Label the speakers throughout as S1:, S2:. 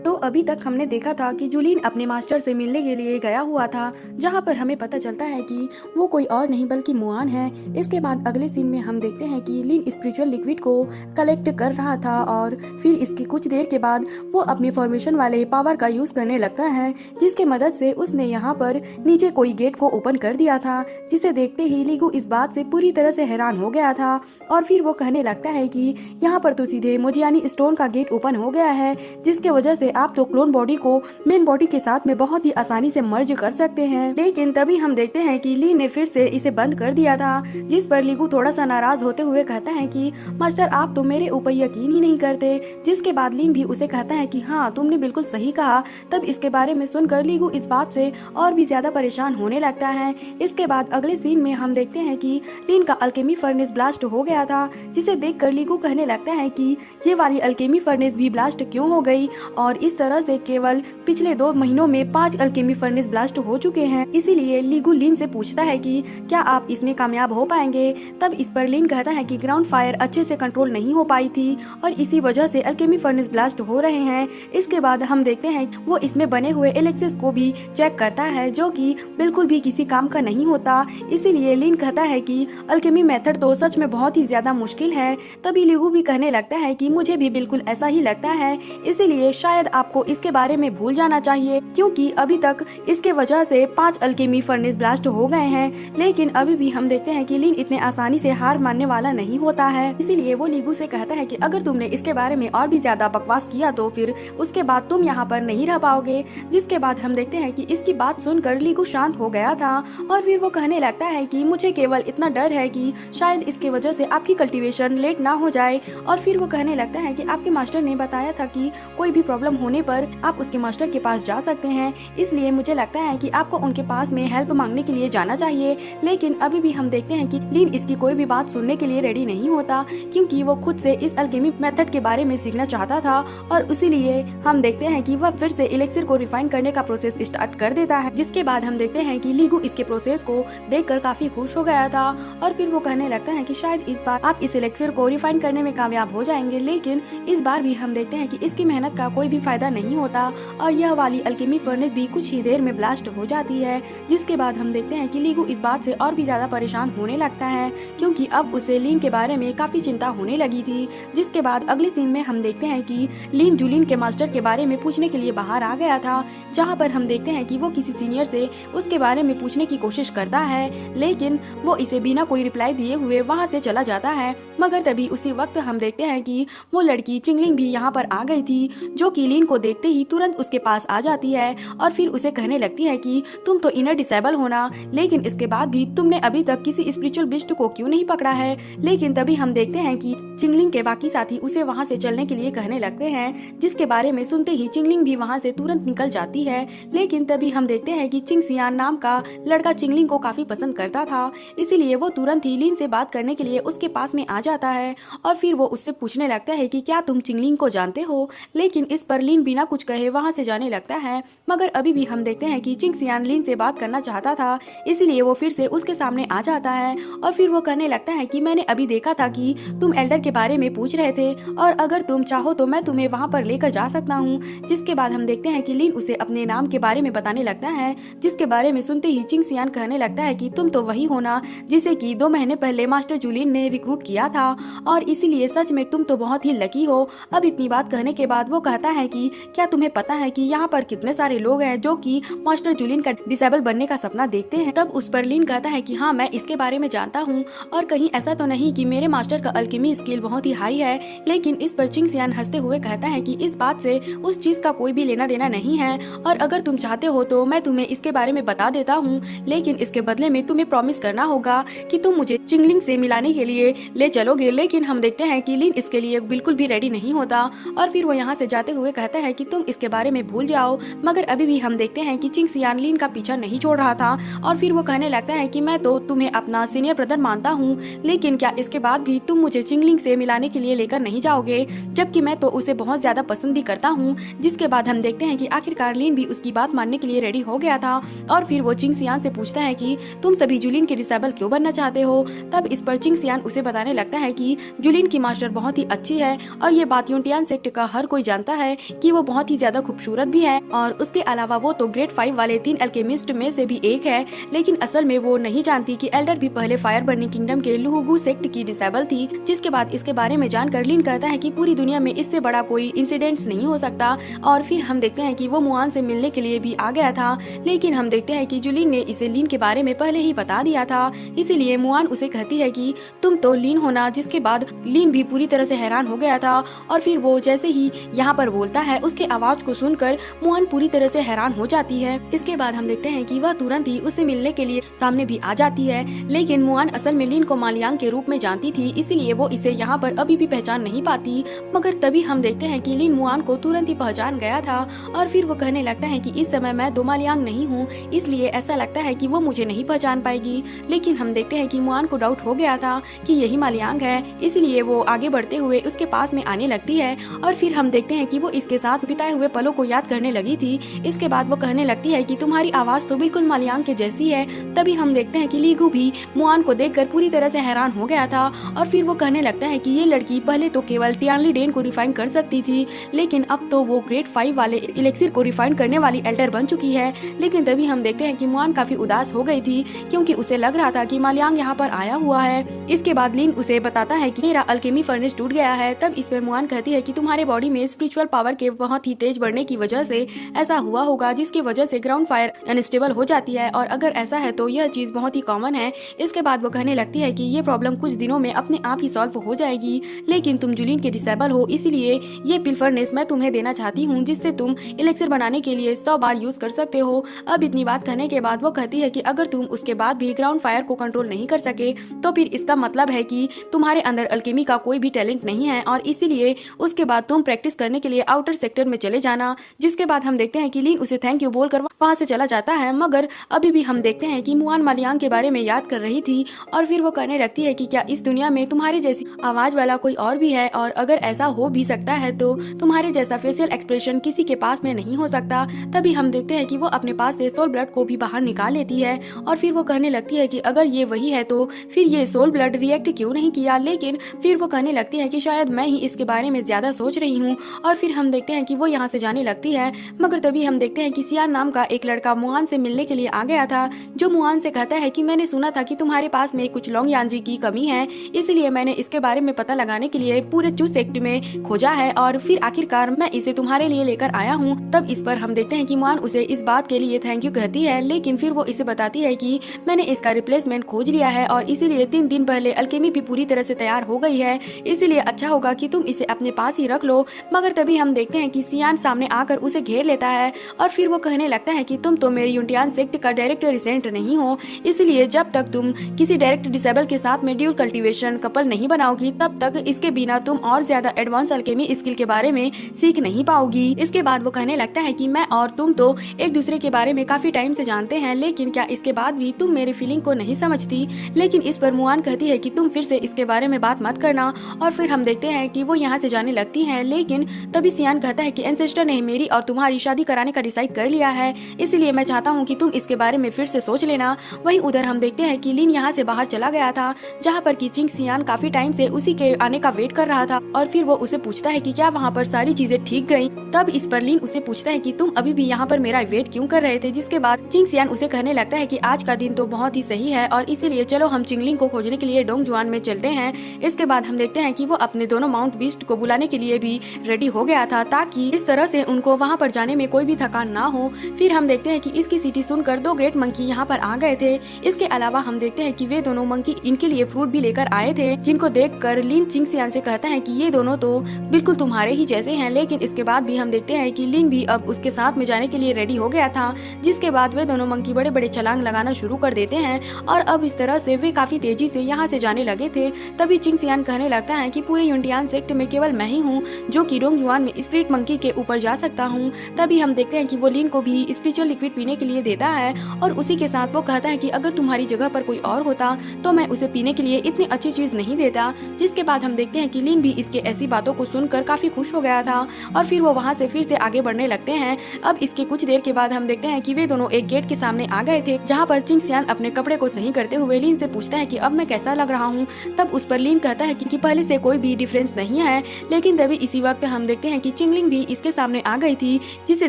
S1: तो अभी तक हमने देखा था कि जूलिन अपने मास्टर से मिलने के लिए गया हुआ था, जहां पर हमें पता चलता है कि वो कोई और नहीं बल्कि मुआन है। इसके बाद अगले सीन में हम देखते हैं कि लिन स्पिरिचुअल लिक्विड को कलेक्ट कर रहा था और फिर इसकी कुछ देर के बाद वो अपने फॉर्मेशन वाले पावर का यूज करने लगता है, जिसके मदद से उसने यहाँ पर नीचे कोई गेट को ओपन कर दिया था, जिसे देखते ही लीगू इस बात से पूरी तरह से हैरान हो गया था। और फिर वो कहने लगता है कि यहाँ पर तो सीधे मोजियानी स्टोन का गेट ओपन हो गया है, जिसके वजह से आप तो क्लोन बॉडी को मेन बॉडी के साथ में बहुत ही आसानी से मर्ज कर सकते हैं। लेकिन तभी हम देखते हैं कि ली ने फिर से इसे बंद कर दिया था, जिस पर लीगू थोड़ा सा नाराज होते हुए कहता है कि मास्टर आप तो मेरे ऊपर यकीन ही नहीं करते। जिसके बाद लीन भी उसे कहता है कि हाँ तुमने बिल्कुल सही कहा। तब इसके बारे में सुनकर लीगू इस बात से और भी ज्यादा परेशान होने लगता है। इसके बाद अगले सीन में हम देखते हैं कि लीन का अल्केमी फर्नेस ब्लास्ट हो गया था, जिसे देखकर लीगू कहने लगता है कि ये वाली अल्केमी फर्नेस भी ब्लास्ट क्यों हो गई। और इस तरह से केवल पिछले 2 महीनों में 5 अल्केमी फर्नेस ब्लास्ट हो चुके हैं। इसीलिए लीगू लिन से पूछता है कि क्या आप इसमें कामयाब हो पाएंगे। तब इस पर लिन कहता है कि ग्राउंड फायर अच्छे से कंट्रोल नहीं हो पाई थी और इसी वजह से अल्केमी फर्नेस ब्लास्ट हो रहे हैं। इसके बाद हम देखते हैं वो इसमें बने हुए एलेक्सिस को भी चेक करता है, जो कि बिल्कुल भी किसी काम का नहीं होता। इसीलिए लिन कहता है कि अल्केमी मेथड तो सच में बहुत ही ज्यादा मुश्किल है। तभी लीगू भी कहने लगता है कि मुझे भी बिल्कुल ऐसा ही लगता है, इसीलिए शायद आपको इसके बारे में भूल जाना चाहिए, क्योंकि अभी तक इसके वजह से 5 अल्केमी फर्नेस ब्लास्ट हो गए हैं। लेकिन अभी भी हम देखते हैं कि लिन इतने आसानी से हार मानने वाला नहीं होता है। इसीलिए वो लीगू से कहता है कि अगर तुमने इसके बारे में और भी ज्यादा बकवास किया तो फिर उसके बाद तुम यहाँ पर नहीं रह पाओगे। जिसके बाद हम देखते हैं कि इसकी बात सुनकर लीगू शांत हो गया था और फिर वो कहने लगता है कि मुझे केवल इतना डर है कि शायद इसके वजह से आपकी कल्टीवेशन लेट ना हो जाए। और फिर वो कहने लगता है कि आपके मास्टर ने बताया था कि कोई भी प्रॉब्लम होने पर आप उसके मास्टर के पास जा सकते हैं, इसलिए मुझे लगता है कि आपको उनके पास में हेल्प मांगने के लिए जाना चाहिए। लेकिन अभी भी हम देखते हैं कि लिन इसकी कोई भी बात सुनने के लिए रेडी नहीं होता, क्योंकि वो खुद से इस अल्केमी मेथड के बारे में सीखना चाहता था। और इसीलिए हम देखते हैं कि वह फिर से इलेक्सिर को रिफाइन करने का प्रोसेस स्टार्ट कर देता है। जिसके बाद हम देखते हैं कि लीगू इसके प्रोसेस को देखकर काफी खुश हो गया था और फिर वो कहने लगता है कि शायद इस बार आप इस इलेक्सिर को रिफाइन करने में कामयाब हो जाएंगे। लेकिन इस बार भी हम देखते हैं कि इसकी मेहनत का कोई भी फायदा नहीं होता और यह वाली अल्केमी फर्नेस भी कुछ ही देर में ब्लास्ट हो जाती है। जिसके बाद हम देखते हैं कि लीगू इस बात से और भी ज्यादा परेशान होने लगता है, क्योंकि अब उसे लिन के बारे में काफी चिंता होने लगी थी। जिसके बाद अगले सीन में हम देखते हैं कि लिन जूलिन के मास्टर के बारे में पूछने के लिए बाहर आ गया था, जहाँ पर हम देखते हैं कि वो किसी सीनियर से उसके बारे में पूछने की कोशिश करता है, लेकिन वो इसे बिना कोई रिप्लाई दिए हुए वहाँ से चला जाता है। मगर तभी उसी वक्त हम देखते हैं कि वो लड़की चिंगलिंग भी यहाँ पर आ गई थी, जो कि लिन को देखते ही तुरंत उसके पास आ जाती है और फिर उसे कहने लगती है कि तुम तो इनर डिसेबल होना, लेकिन इसके बाद भी तुमने अभी तक किसी स्पिरिचुअल बिस्ट को क्यों नहीं पकड़ा है। लेकिन तभी हम देखते हैं कि चिंगलिंग के बाकी साथी उसे वहाँ से चलने के लिए कहने लगते हैं, जिसके बारे में सुनते ही चिंगलिंग भी वहाँ से तुरंत निकल जाती है। लेकिन तभी हम देखते हैं कि चिंग सियान नाम का लड़का चिंगलिंग को काफी पसंद करता था, इसीलिए वो तुरंत ही लिन से बात करने के लिए उसके पास में आ जाता है और फिर वो उससे पूछने लगता है कि क्या तुम चिंगलिंग को जानते हो। लेकिन इस पर लिन बिना कुछ कहे वहाँ से जाने लगता है। मगर अभी भी हम देखते हैं कि चिंग सियान लिन से बात करना चाहता था, इसीलिए वो फिर से उसके सामने आ जाता है और फिर वो कहने लगता है कि मैंने अभी देखा था कि तुम एल्डर के बारे में पूछ रहे थे और अगर तुम चाहो तो मैं तुम्हें वहाँ पर लेकर जा सकता हूँ। जिसके बाद हम देखते हैं कि लिन उसे अपने नाम के बारे में बताने लगता है, जिसके बारे में सुनते ही चिंग सियान कहने लगता है कि तुम तो वही हो ना जिसे कि 2 महीने पहले मास्टर जूलिन ने रिक्रूट किया था और इसीलिए सच में तुम तो बहुत ही लकी हो। अब इतनी बात कहने के बाद वो कहता है कि क्या तुम्हें पता है कि यहाँ पर कितने सारे लोग हैं जो कि मास्टर जूलिन का डिसेबल बनने का सपना देखते हैं। तब उस पर लिन कहता है कि हाँ मैं इसके बारे में जानता हूँ और कहीं ऐसा तो नहीं कि मेरे मास्टर का अल्केमी स्किल बहुत ही हाई है। लेकिन इस पर चिंग सियान हंसते हुए कहता है कि इस बात से उस चीज का कोई भी लेना देना नहीं है और अगर तुम चाहते हो तो मैं तुम्हें इसके बारे में बता देता हूँ, लेकिन इसके बदले में तुम्हें प्रॉमिस करना होगा कि तुम मुझे चिंगलिंग से मिलाने के लिए ले चलोगे। लेकिन हम देखते हैं कि लिन इसके लिए बिल्कुल भी रेडी नहीं होता और फिर वो यहाँ से जाते हुए कहता है कि तुम इसके बारे में भूल जाओ। मगर अभी भी हम देखते हैं कि चिंग सियान लिन का पीछा नहीं छोड़ रहा था और फिर वो कहने लगता है कि मैं तो तुम्हें अपना सीनियर ब्रदर मानता हूँ, लेकिन क्या इसके बाद भी तुम मुझे चिंगलिंग से मिलाने के लिए लेकर नहीं जाओगे, जबकि मैं तो उसे बहुत ज्यादा पसंद भी करता हूँ। जिसके बाद हम देखते हैं कि आखिरकार लिन भी उसकी बात मानने के लिए रेडी हो गया था और फिर वो चिंग सियान से पूछता है कि तुम सभी जूलिन के डिसेबल क्यों बनना चाहते हो। तब इस पर चिंग सियान उसे बताने लगता है कि जूलिन की मास्टर बहुत ही अच्छी है और ये बात यूनटियान सेक्ट का हर कोई जानता है, कि वो बहुत ही ज्यादा खूबसूरत भी है और उसके अलावा वो तो ग्रेड 5 वाले 3 अल्केमिस्ट में से भी एक है, लेकिन असल में वो नहीं जानती कि एल्डर भी पहले फायर बर्निंग किंगडम के लुहुगु सेक्ट की डिसेबल थी। जिसके बाद इसके बारे में जानकर लिन कहता है कि पूरी दुनिया में इससे बड़ा कोई इंसिडेंट नहीं हो सकता और फिर हम देखते हैं कि वो मुआन से मिलने के लिए भी आ गया था, लेकिन हम देखते हैं कि जुलिन ने इसे लिन के बारे में पहले ही बता दिया था, इसीलिए मुआन उसे कहती है कि तुम तो लिन होना। जिसके बाद लिन भी पूरी तरह से हैरान हो गया था और फिर वो जैसे ही यहाँ पर बोलता है उसके आवाज को सुनकर मुआन पूरी तरह से हैरान हो जाती है। इसके बाद हम देखते हैं कि वह तुरंत ही उससे मिलने के लिए सामने भी आ जाती है, लेकिन मुआन असल में लिन को मालियांग के रूप में जानती थी, इसीलिए वो इसे यहाँ पर अभी भी पहचान नहीं पाती। मगर तभी हम देखते हैं कि लिन मुआन को तुरंत ही पहचान गया था और फिर वो कहने लगता है कि इस समय मैं दो मालियांग नहीं हूँ, इसलिए ऐसा लगता है कि वो मुझे नहीं पहचान पाएगी। लेकिन हम देखते हैं कि मुआन को डाउट हो गया था कि यही मालियांग है, इसलिए वो आगे बढ़ते हुए उसके पास में आने लगती है और फिर हम देखते हैं कि वो इसके साथ बिताए हुए पलों को याद करने लगी थी। इसके बाद वो कहने लगती है कि तुम्हारी आवाज तो बिल्कुल मालियांग के जैसी है। तभी हम देखते हैं कि लीगू भी मुआन को देखकर पूरी तरह से हैरान हो गया था और फिर वो कहने लगता है कि ये लड़की पहले तो केवल टियानली डेन को रिफाइन कर सकती थी, लेकिन अब तो वो ग्रेड 5 वाले इलेक्सिर को रिफाइन करने वाली एल्डर बन चुकी है। लेकिन तभी हम देखते हैं कि मुआन काफी उदास हो गई थी क्योंकि उसे लग रहा था कि मालियांग यहाँ पर आया हुआ है। इसके बाद लिन उसे बताता है कि मेरा अल्केमी फर्नेस टूट गया है। तब इस पर मुआन कहती है कि तुम्हारे बॉडी में स्पिरिचुअल पावर के बहुत ही तेज बढ़ने की वजह से ऐसा हुआ होगा, जिसकी वजह से ग्राउंड फायर अनस्टेबल हो जाती है और अगर ऐसा है तो यह चीज बहुत ही कॉमन है। इसके बाद वो कहने लगती है कि ये प्रॉब्लम कुछ दिनों में अपने आप ही सॉल्व हो जाएगी, लेकिन तुम जुलिन के डिसेबल हो, इसीलिए ये पिल फर्नेस मैं तुम्हें देना चाहती हूँ जिससे तुम इलेक्सिर बनाने के लिए 100 बार यूज कर सकते हो। अब इतनी बात कहने के बाद वो कहती है कि अगर तुम उसके बाद भी ग्राउंड फायर को कंट्रोल नहीं कर सके तो फिर इसका मतलब है कि तुम्हारे अंदर अल्केमी का कोई भी टैलेंट नहीं है और इसीलिए उसके बाद तुम प्रैक्टिस करने के लिए आउटर सेक्टर में चले जाना। जिसके बाद हम देखते हैं कि लिन उसे थैंक यू बोलकर वहां से चला जाता है, मगर अभी भी हम देखते हैं कि मुआन मालियांग के बारे में याद कर रही थी और फिर वो कहने लगती है कि क्या इस दुनिया में तुम्हारे जैसी आवाज वाला कोई और भी है, और अगर ऐसा हो भी सकता है तो तुम्हारे जैसा फेशियल एक्सप्रेशन किसी के पास में नहीं हो सकता। तभी हम देखते हैं कि वो अपने पास से सोल ब्लड को भी बाहर निकाल लेती है और फिर वो कहने लगती है कि अगर ये वही है तो फिर ये सोल ब्लड रिएक्ट क्यों नहीं किया। लेकिन फिर वो कहने लगती है कि शायद मैं ही इसके बारे में ज्यादा सोच रही हूँ और फिर हम देखते हैं कि वो यहाँ से जाने लगती है। मगर तभी हम देखते हैं कि सियान नाम का एक लड़का मुआन से मिलने के लिए आ गया था, जो मुआन से कहता है कि मैंने सुना था कि तुम्हारे पास में कुछ लॉन्ग यांजी की कमी है, इसलिए मैंने इसके बारे में पता लगाने के लिए पूरे चू सेक्ट में खोजा है और फिर आखिरकार मैं इसे तुम्हारे लिए लेकर आया हूँ। तब इस पर हम देखते हैं कि मुआन उसे इस बात के लिए थैंक यू कहती है, लेकिन फिर वो इसे बताती है कि मैंने इसका रिप्लेसमेंट खोज लिया है और इसीलिए 3 दिन पहले अल्केमी भी पूरी तरह से तैयार हो गई है, इसलिए अच्छा होगा कि तुम इसे अपने पास ही रख लो। मगर तभी हम देखते हैं कि सियान सामने आकर उसे घेर लेता है और फिर वो कहने लगता है कि तुम तो मेरी यूंटियान सेक्ट का डायरेक्ट रिसेंट नहीं हो, इसलिए जब तक तुम किसी डायरेक्ट डिसेबल के साथ में ड्यूल कल्टीवेशन कपल नहीं बनाओगी तब तक इसके बिना तुम और ज्यादा एडवांस अल्केमी स्किल के बारे में सीख नहीं पाओगी। इसके बाद वो कहने लगता है कि मैं और तुम तो एक दूसरे के बारे में काफी टाइम से जानते हैं, लेकिन क्या इसके बाद भी तुम मेरी फीलिंग को नहीं समझती। लेकिन इस पर मुआन कहती है कि तुम फिर से इसके बारे में बात मत करना और फिर हम देखते हैं कि वो यहाँ से जाने लगती है। लेकिन तभी सियान कहता है कि एंसेस्टर ने मेरी और तुम्हारी शादी कराने का डिसाइड कर लिया है, इसलिए मैं चाहता हूँ कि तुम इसके बारे में फिर से सोच लेना। वहीं उधर हम देखते हैं कि लिन यहाँ से बाहर चला गया था, जहाँ पर चिंग सियान काफी टाइम से उसी के आने का वेट कर रहा था और फिर वो उसे पूछता है कि क्या वहाँ पर सारी चीजें ठीक गयी। तब इस पर लिन उसे पूछता है कि तुम अभी भी यहाँ पर मेरा वेट क्यों कर रहे थे। जिसके बाद चिंग सियान उसे कहने लगता है कि आज का दिन तो बहुत ही सही है और इसीलिए चलो हम चिंगलिंग को खोजने के लिए डोंग जुआन में चलते हैं। इसके बाद हम देखते हैं कि वो अपने दोनों माउंट बीस्ट को बुलाने के लिए भी रेडी हो गया था ताकि इस तरह से उनको वहाँ पर जाने में कोई भी थकान ना हो। फिर हम देखते हैं कि इसकी सिटी सुनकर 2 ग्रेट मंकी यहाँ पर आ गए थे। इसके अलावा हम देखते हैं कि वे दोनों मंकी इनके लिए फ्रूट भी लेकर आए थे, जिनको देखकर लिन चिंग सियान से कहता है कि ये दोनों तो बिल्कुल तुम्हारे ही जैसे हैं। लेकिन इसके बाद भी हम देखते हैं कि लिन भी अब उसके साथ में जाने के लिए रेडी हो गया था, जिसके बाद वे दोनों मंकी बड़े बड़े छलांग लगाना शुरू कर देते हैं और अब इस तरह से वे काफी तेजी से यहाँ से जाने लगे थे। तभी चिंग सियान कहने लगता है कि पूरे यूंटियान सेक्ट में केवल मैं ही हूँ जो कि डोंग जुआन में स्पिरिट मंकी के ऊपर जा सकता हूँ। तभी हम देखते हैं कि वो लिन को भी स्पिरिचुअल लिक्विड पीने के लिए देता है और उसी के साथ वो कहता है कि अगर तुम्हारी जगह पर कोई और होता तो मैं उसे पीने के लिए इतनी अच्छी चीज नहीं देता। जिसके बाद हम देखते हैं कि लिन भी इसके ऐसी बातों को सुनकर काफी खुश हो गया था और फिर वो वहाँ से फिर से आगे बढ़ने लगते हैं। अब इसके कुछ देर के बाद हम देखते हैं कि वे दोनों एक गेट के सामने आ गए थे, जहाँ पर चिंग सियान अपने कपड़े को सही करते हुए लिन से पूछता है कि अब मैं कैसा लग रहा हूँ। तब उस पर लिन कहता है कि पहले से कोई भी डिफरेंस नहीं है। लेकिन तभी इसी वक्त हम देखते हैं कि कि चिंगलिंग भी इसके सामने आ गई थी, जिसे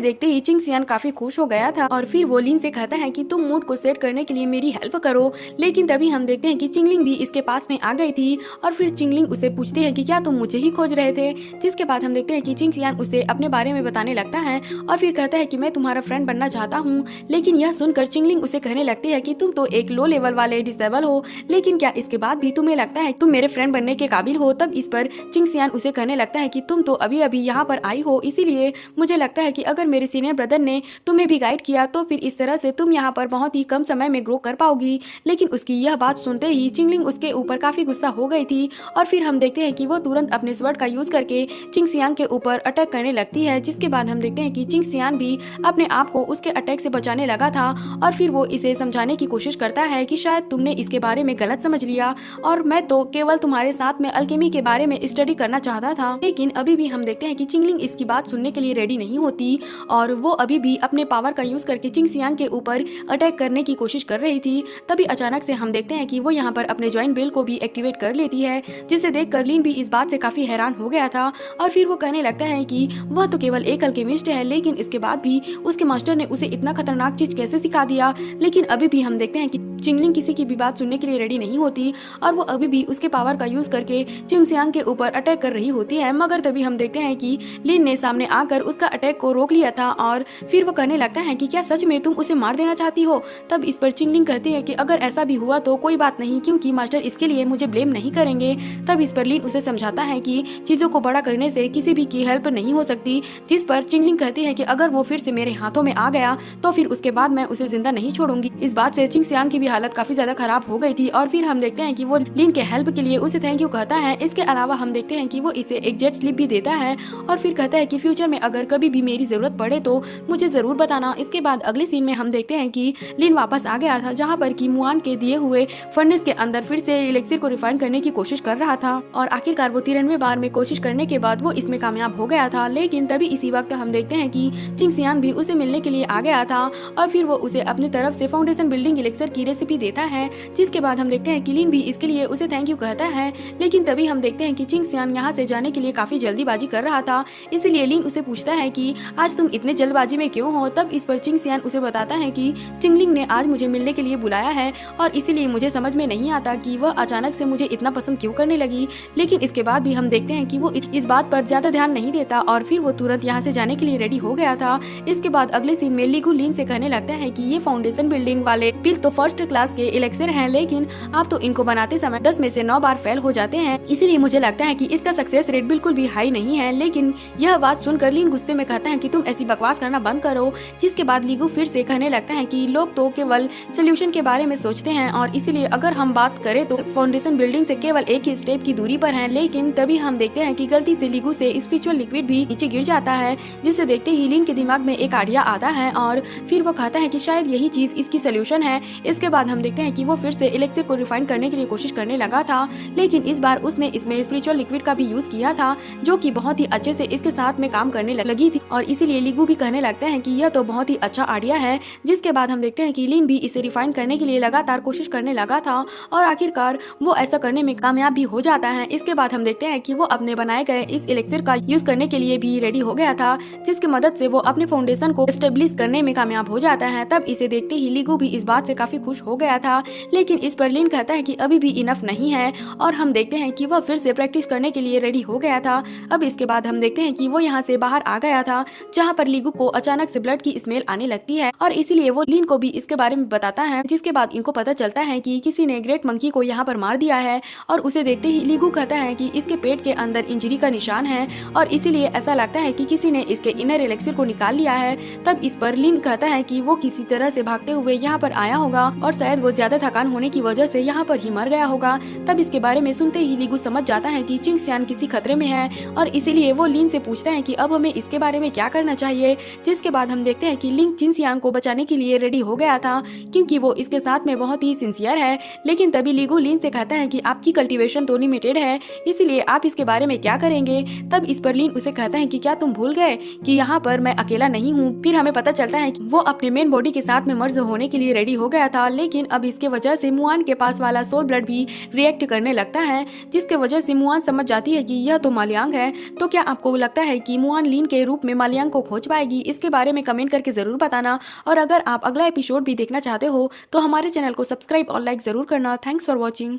S1: देखते ही चिंगसियान काफी खुश हो गया था और फिर वो लिन से कहता है कि तुम मूड को सेट करने के लिए मेरी हेल्प करो। लेकिन तभी हम देखते हैं कि चिंगलिंग भी इसके पास में आ गई थी और फिर चिंगलिंग उसे पूछती है कि क्या तुम मुझे ही खोज रहे थे, जिसके बाद हम देखते हैं कि चिंगसियान उसे अपने बारे में बताने लगता है और फिर कहता है कि मैं तुम्हारा फ्रेंड बनना चाहता हूँ। लेकिन यह सुनकर चिंगलिंग उसे कहने लगती है कि तुम तो एक लो लेवल वाले डिसेबल हो, लेकिन क्या इसके बाद भी तुम्हें लगता है तुम मेरे फ्रेंड बनने के काबिल हो। तब इस पर चिंगसियान उसे कहने लगता है कि तुम तो अभी अभी यहाँ पर आई हो, इसीलिए मुझे लगता है कि अगर मेरे सीनियर ब्रदर ने तुम्हें भी गाइड किया तो फिर इस तरह से तुम यहाँ पर बहुत ही कम समय में ग्रो कर पाओगी। लेकिन उसकी यह बात सुनते ही चिंगलिंग उसके ऊपर काफी गुस्सा हो गई थी और फिर हम देखते हैं कि वो तुरंत अपने स्वर्ड का यूज करके चिंगसियान के ऊपर अटैक करने लगती है, जिसके बाद हम देखते हैं कि चिंगसियान भी अपने आप को उसके अटैक से बचाने लगा था और फिर वो इसे समझाने की कोशिश करता है कि शायद तुमने इसके बारे में गलत समझ लिया और मैं तो केवल तुम्हारे साथ में अल्केमी के बारे में स्टडी करना चाहता था। लेकिन अभी भी हम देखते हैं कि चिंगलिंग इसकी बात सुनने के लिए रेडी नहीं होती और वो अभी भी अपने पावर का यूज करके चिंगसियान के ऊपर अटैक करने की कोशिश कर रही थी। तभी अचानक से हम देखते हैं कि वो यहाँ पर अपने जॉइंट बेल को भी एक्टिवेट कर लेती है, जिसे देखकर लिन भी इस बात से काफी हैरान हो गया था और फिर वो कहने लगता है कि वह तो केवल एक अल्केमिस्ट है, लेकिन इसके बाद भी उसके मास्टर ने उसे इतना खतरनाक चीज कैसे सिखा दिया। लेकिन अभी भी हम देखते हैं कि चिंगलिंग किसी की भी बात सुनने के लिए रेडी नहीं होती और वो अभी भी उसके पावर का यूज करके चिंगसियांग के ऊपर अटैक कर रही होती है। मगर तभी हम देखते हैं कि लिन ने सामने आकर उसका अटैक को रोक लिया था और फिर वो कहने लगता है कि क्या सच में तुम उसे मार देना चाहती हो। तब इस पर चिंगलिंग कहती है कि अगर ऐसा भी हुआ तो कोई बात नहीं, क्योंकि मास्टर इसके लिए मुझे ब्लेम नहीं करेंगे। तब इस पर लिन उसे समझाता है कि चीजों को बड़ा करने से किसी भी की हेल्प नहीं हो सकती, जिस पर चिंगलिंग कहती है कि अगर वो फिर से मेरे हाथों में आ गया तो फिर उसके बाद मैं उसे जिंदा नहीं छोड़ूंगी। इस बात से चिंगसियांग की भी हालत काफी ज्यादा खराब हो गई थी और फिर हम देखते हैं कि वो लिन के हेल्प के लिए उसे थैंक यू कहता है। इसके अलावा हम देखते हैं कि वो इसे एक जेट स्लिप भी देता है और फिर कहता है कि फ्यूचर में अगर कभी भी मेरी जरूरत पड़े तो मुझे जरूर बताना। इसके बाद अगले सीन में हम देखते हैं कि लिन वापस आ गया था, जहाँ पर कि मुआन के दिए हुए फर्नेस के अंदर फिर से इलेक्सिर को रिफाइन करने की कोशिश कर रहा था और आखिरकार वो 93 बार में कोशिश करने के बाद वो इसमें कामयाब हो गया था। लेकिन तभी इसी वक्त हम देखते हैं कि चिंगसियांग भी उसे मिलने के लिए आ गया था और फिर वो उसे अपनी तरफ से फाउंडेशन बिल्डिंग इलेक्सिर की रेसिपी देता है, जिसके बाद हम देखते हैं कि लिन भी इसके लिए उसे थैंक यू कहता है। लेकिन तभी हम देखते हैं कि चिंगसियांग यहाँ से जाने के लिए काफी जल्दीबाजी कर रहा था, इसलिए लिन उसे पूछता है कि आज तुम इतने जल्दबाजी में क्यों हो। तब इस पर चिंगसियांग उसे बताता है कि चिंगलिंग ने आज मुझे मिलने के लिए बुलाया है और इसीलिए मुझे समझ में नहीं आता कि वह अचानक से मुझे इतना पसंद क्यों करने लगी। लेकिन इसके बाद भी हम देखते हैं कि वो इस बात पर ज्यादा ध्यान नहीं देता और फिर वो तुरंत यहाँ से जाने के लिए रेडी हो गया था। इसके बाद अगले सीन में लीगू लिन से कहने लगता है कि ये फाउंडेशन बिल्डिंग वाले पिल तो फर्स्ट क्लास के इलेक्सर हैं, लेकिन आप तो इनको बनाते समय 10 में से 9 बार फेल हो जाते हैं, इसीलिए मुझे लगता है कि इसका सक्सेस रेट बिल्कुल भी हाई नहीं है। लेकिन यह बात सुनकर लिन गुस्से में कहता है कि तुम ऐसी बकवास करना बंद करो। जिसके बाद लीगू फिर से कहने लगता है कि लोग तो केवल सोल्यूशन के बारे में सोचते हैं और इसीलिए अगर हम बात करें तो फाउंडेशन बिल्डिंग से केवल एक ही स्टेप की दूरी पर है। लेकिन तभी हम देखते हैं कि गलती से लीगू से स्पिरिचुअल लिक्विड भी नीचे गिर जाता है, जिसे देखते ही लिन के दिमाग में एक आइडिया आता है और फिर वो कहता है कि शायद यही चीज इसकी सोल्यूशन है। इसके बाद हम देखते हैं कि वो फिर से इलेक्सिर को रिफाइन करने के लिए कोशिश करने लगा था, लेकिन इस बार उसने इसमें स्पिरिचुअल लिक्विड का भी यूज किया था, जो कि बहुत ही अच्छे से इसके साथ में काम करने लगी थी और इसीलिए लीगू भी कहने लगता है कि यह तो बहुत ही अच्छा आइडिया है। जिसके बाद हम देखते हैं कि लिन भी इसे रिफाइन करने के लिए लगातार कोशिश करने लगा था और आखिरकार वो ऐसा करने में कामयाब भी हो जाता है। इसके बाद हम देखते हैं कि वो अपने बनाए गए इस इलेक्सिर का यूज करने के लिए भी रेडी हो गया था, जिसकी मदद से वो अपने फाउंडेशन को स्टेब्लिश करने में कामयाब हो जाता है। तब इसे देखते ही लीगू भी इस बात से काफी खुश हो गया था, लेकिन इस पर लिन कहता है कि अभी भी इनफ नहीं है और हम देखते हैं कि वह फिर से प्रैक्टिस करने के लिए रेडी हो गया था। अब इसके बाद हम देखते हैं कि वो यहाँ से बाहर आ गया था, जहाँ पर लीगू को अचानक से ब्लड की स्मेल आने लगती है और इसीलिए वो लिन को भी इसके बारे में बताता है। जिसके बाद इनको पता चलता है कि किसी ने ग्रेट मंकी को यहाँ पर मार दिया है और उसे देखते ही लीगू कहता है कि इसके पेट के अंदर इंजरी का निशान है और इसीलिए ऐसा लगता है कि किसी ने इसके इनर इलेक्सिर को निकाल लिया है। तब इस पर लिन कहता है कि वो किसी तरह से भागते हुए यहाँ पर आया होगा और शायद वो ज्यादा थकान होने की वजह से यहाँ पर ही मर गया होगा। तब इसके बारे में सुनते ही लीगू समझ जाता है कि चिंगसियांग किसी खतरे में है और इसीलिए वो लिन से पूछता है कि अब हमें इसके बारे में क्या करना चाहिए। जिसके बाद हम देखते हैं कि लिन चिंगसियांग को बचाने के लिए रेडी हो गया था, क्योंकि वो इसके साथ में बहुत ही सिंसियर है। लेकिन तभी लीगू लिन से कहता है कि आपकी कल्टीवेशन तो लिमिटेड है, इसीलिए आप इसके बारे में क्या करेंगे। तब इस पर लिन उसे कहता है कि क्या तुम भूल गए कि यहाँ पर मैं अकेला नहीं हूँ। फिर हमें पता चलता है कि वो अपने मेन बॉडी के साथ में मर्ज होने के लिए रेडी हो गया था, लेकिन अब इसके वजह से मुआन के पास वाला सोल ब्लड भी रिएक्ट करने लगता है, जिसके वजह से मुआन समझ जाती है कि यह तो मालियांग है। तो क्या आपको लगता है कि मुआन लीन के रूप में मालियांग को खोज पाएगी? इसके बारे में कमेंट करके जरूर बताना। और अगर आप अगला एपिसोड भी देखना चाहते हो तो हमारे चैनल को सब्सक्राइब और लाइक जरूर करना। Thanks for watching.